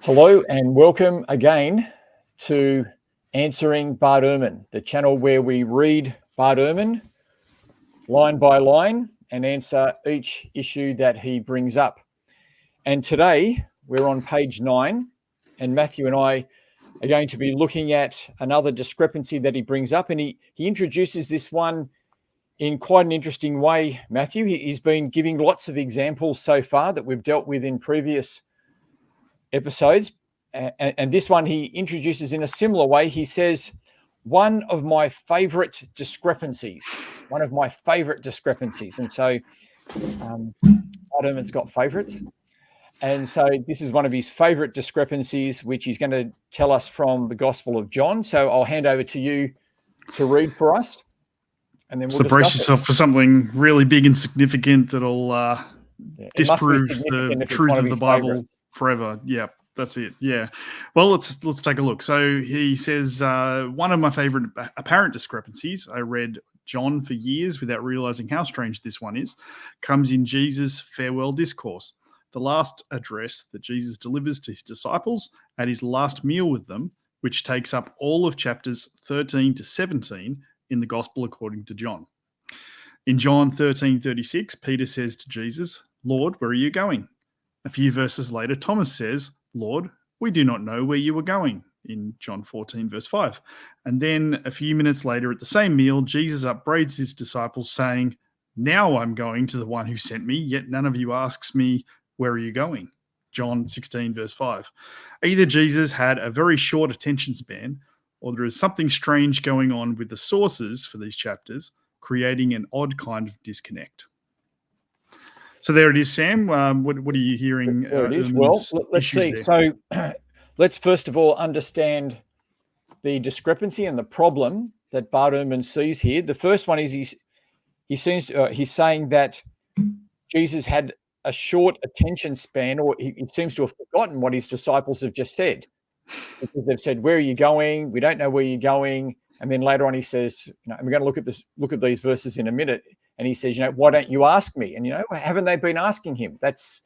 Hello and welcome again to Answering Bart Ehrman, the channel where we read Bart Ehrman line by line and answer each issue that he brings up. And today we're on page 9, and Matthew and I are going to be looking at another discrepancy that he brings up, and he introduces this one in quite an interesting way, Matthew. He's been giving lots of examples so far that we've dealt with in previous episodes, and this one he introduces in a similar way. He says, one of my favorite discrepancies. And so Bart Ehrman's got favorites. And so this is one of his favorite discrepancies, which he's going to tell us from the Gospel of John. So I'll hand over to you to read for us. And then we'll so brace yourself for something really big and significant that'll disprove the truth of the Bible forever. Yeah, that's it. Yeah. Well, let's take a look. So he says, one of my favorite apparent discrepancies, I read John for years without realizing how strange this one is, comes in Jesus' farewell discourse, the last address that Jesus delivers to his disciples at his last meal with them, which takes up all of chapters 13 to 17 in the Gospel according to John. In John 13:36, Peter says to Jesus, "Lord, where are you going?" A few verses later, Thomas says, "Lord, we do not know where you are going," in John 14, verse 5. And then a few minutes later at the same meal, Jesus upbraids his disciples saying, "Now I'm going to the one who sent me, yet none of you asks me, where are you going?" John 16, verse 5. Either Jesus had a very short attention span, or there is something strange going on with the sources for these chapters, creating an odd kind of disconnect. So there it is, Sam. What are you hearing? There it is. Well, let's see. There? So let's first of all understand the discrepancy and the problem that Bart Ehrman sees here. The first one is he's saying that Jesus had a short attention span, or he seems to have forgotten what his disciples have just said, because they've said, "Where are you going? We don't know where you're going." And then later on he says, and we're going to look at these verses in a minute. And he says, "Why don't you ask me?" And haven't they been asking him? That's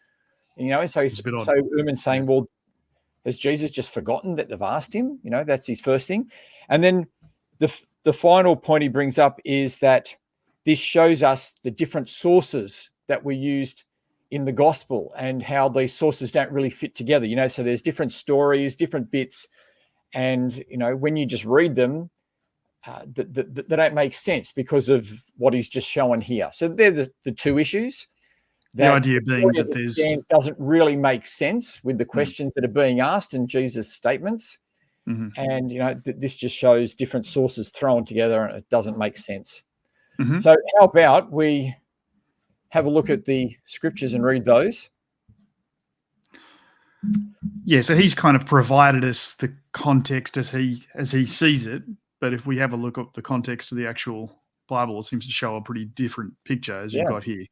so Ehrman's saying, well, has Jesus just forgotten that they've asked him? That's his first thing. And then the final point he brings up is that this shows us the different sources that were used in the gospel and how these sources don't really fit together. So there's different stories, different bits, and when you just read them, they don't make sense because of what he's just shown here. So they're the two issues. The idea being that there's doesn't really make sense with the questions that are being asked and Jesus' statements. Mm-hmm. And this just shows different sources thrown together, and it doesn't make sense. Mm-hmm. So how about we have a look at the scriptures and read those? Yeah, so he's kind of provided us the context as he sees it. But if we have a look at the context of the actual Bible, it seems to show a pretty different picture as you've got here.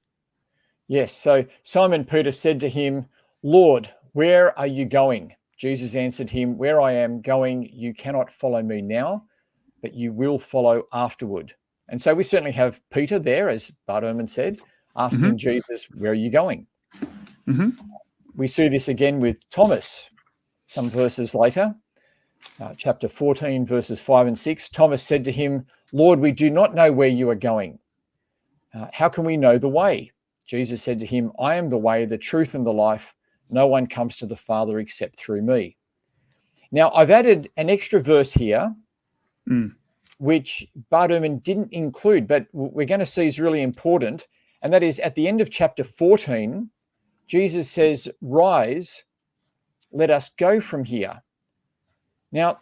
Yes. So Simon Peter said to him, "Lord, where are you going?" Jesus answered him, "Where I am going, you cannot follow me now, but you will follow afterward." And so we certainly have Peter there, as Bart Ehrman said, asking Jesus, "Where are you going?" Mm-hmm. We see this again with Thomas some verses later. Chapter 14, verses 5 and 6, Thomas said to him, "Lord, we do not know where you are going. How can we know the way?" Jesus said to him, "I am the way, the truth, and the life. No one comes to the Father except through me." Now, I've added an extra verse here, which Bart Ehrman didn't include, but we're going to see is really important. And that is at the end of chapter 14, Jesus says, "Rise, let us go from here." Now,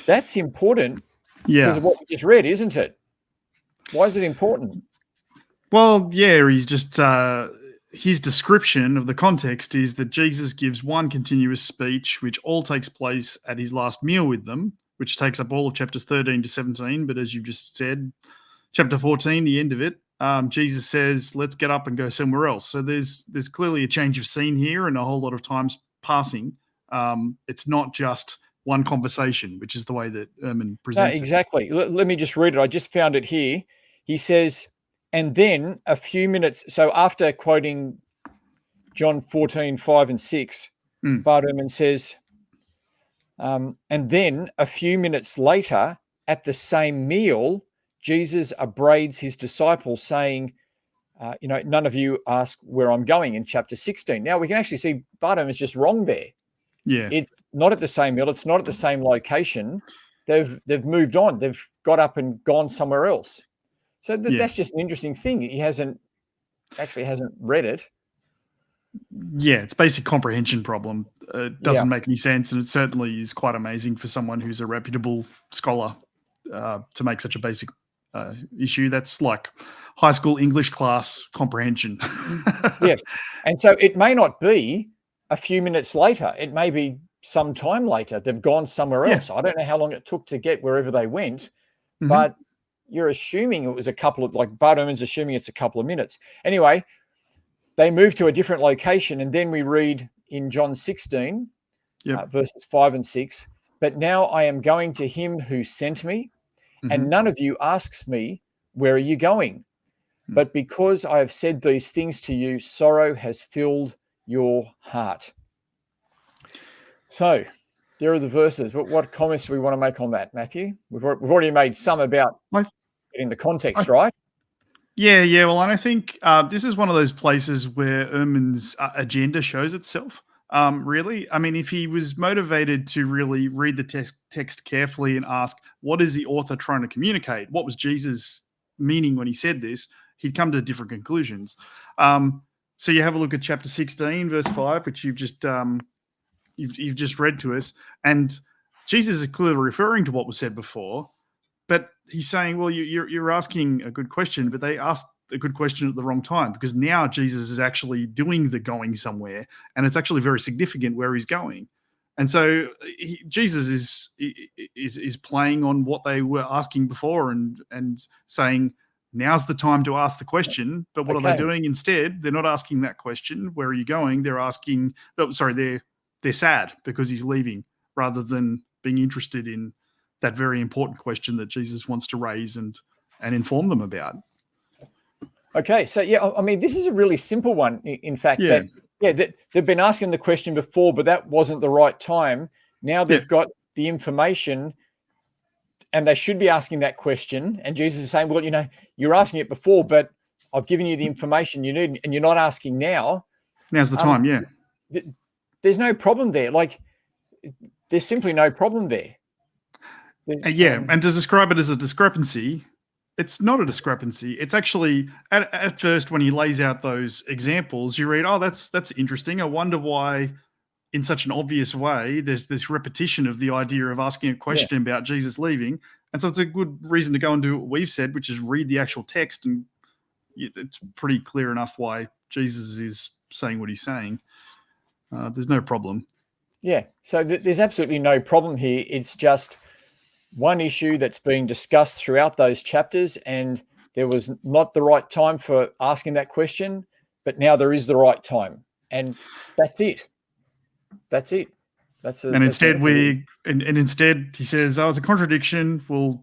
that's important because of what we just read, isn't it? Why is it important? Well, yeah, he's just his description of the context is that Jesus gives one continuous speech, which all takes place at his last meal with them, which takes up all of chapters 13 to 17. But as you just said, chapter 14, the end of it, Jesus says, "Let's get up and go somewhere else." So there's clearly a change of scene here and a whole lot of time's passing. It's not just one conversation, which is the way that Ehrman presents it. Exactly. Let me just read it. I just found it here. He says, and then a few minutes, so after quoting John 14, 5 and 6, Bart Ehrman says, and then a few minutes later, at the same meal, Jesus upbraids his disciples, saying, none of you ask where I'm going in chapter 16. Now we can actually see Bart Ehrman's just wrong there. Yeah. It's not at the same meal. It's not at the same location. They've moved on. They've got up and gone somewhere else. So that's just an interesting thing. He hasn't read it. Yeah, it's basic comprehension problem. It doesn't make any sense, and it certainly is quite amazing for someone who's a reputable scholar to make such a basic issue. That's like high school English class comprehension. Yes, and so it may not be a few minutes later. It may be some time later. They've gone somewhere else. I don't know how long it took to get wherever they went, but you're assuming it was a couple of, like Bart Ehrman's assuming it's a couple of minutes. Anyway, they move to a different location, and then we read in John 16, verses 5 and 6, but now I am going to him who sent me, and none of you asks me, where are you going? But because I have said these things to you, sorrow has filled your heart. So there are the verses. What comments do we want to make on that, Matthew? We've already made some about getting the context right. Yeah. Well, and I think this is one of those places where Ehrman's agenda shows itself. Really, I mean, if he was motivated to really read the text carefully and ask, what is the author trying to communicate? What was Jesus meaning when he said this? He'd come to different conclusions. So you have a look at chapter 16, verse 5, which you've just read to us, and Jesus is clearly referring to what was said before. But he's saying, well, you're asking a good question, but they asked a good question at the wrong time, because now Jesus is actually doing the going somewhere, and it's actually very significant where he's going. And so Jesus is playing on what they were asking before and saying, now's the time to ask the question. But what are they doing instead? They're not asking that question, where are you going? They're asking, they're sad because he's leaving, rather than being interested in that very important question that Jesus wants to raise and inform them about. Okay, so I mean, this is a really simple one. In fact, they've been asking the question before, but that wasn't the right time. Now they've got the information, and they should be asking that question. And Jesus is saying, well, you're asking it before, but I've given you the information you need, and you're not asking now. Now's the time. There's no problem there. Like, there's simply no problem there. And to describe it as a discrepancy, it's not a discrepancy. It's actually, at first, when he lays out those examples, you read, oh, that's interesting. I wonder why, in such an obvious way, there's this repetition of the idea of asking a question about Jesus leaving. And so it's a good reason to go and do what we've said, which is read the actual text, and it's pretty clear enough why Jesus is saying what he's saying. There's no problem. Yeah, so there's absolutely no problem here. It's just one issue that's being discussed throughout those chapters, and there was not the right time for asking that question, but now there is the right time, and that's it. Instead he says, it's a contradiction. We'll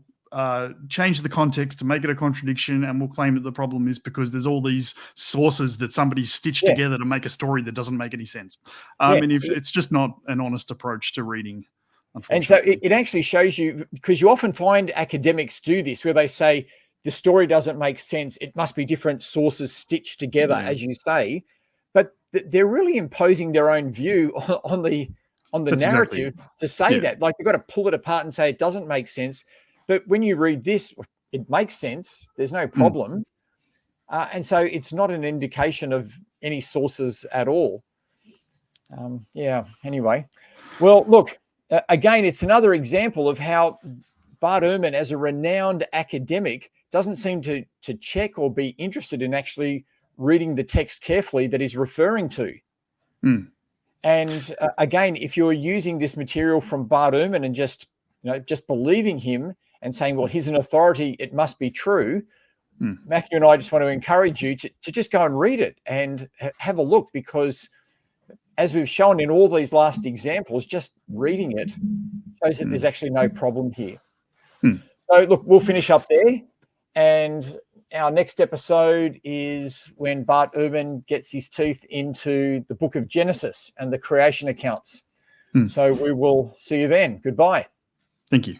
change the context to make it a contradiction, and we'll claim that the problem is because there's all these sources that somebody stitched together to make a story that doesn't make any sense. And it's just not an honest approach to reading. And so it actually shows you, because you often find academics do this, where they say the story doesn't make sense. It must be different sources stitched together, as you say. But they're really imposing their own view on the narrative to say that. Like, you've got to pull it apart and say it doesn't make sense. But when you read this, it makes sense. There's no problem. And so it's not an indication of any sources at all. Anyway. Well, look. Again, it's another example of how Bart Ehrman, as a renowned academic, doesn't seem to check or be interested in actually reading the text carefully that he's referring to. And again, if you're using this material from Bart Ehrman and just believing him and saying, well, he's an authority, it must be true, Matthew and I just want to encourage you to just go and read it and have a look, because as we've shown in all these last examples, just reading it shows that there's actually no problem here. So look, we'll finish up there, and our next episode is when Bart Ehrman gets his teeth into the book of Genesis and the creation accounts. So we will see you then. Goodbye. Thank you.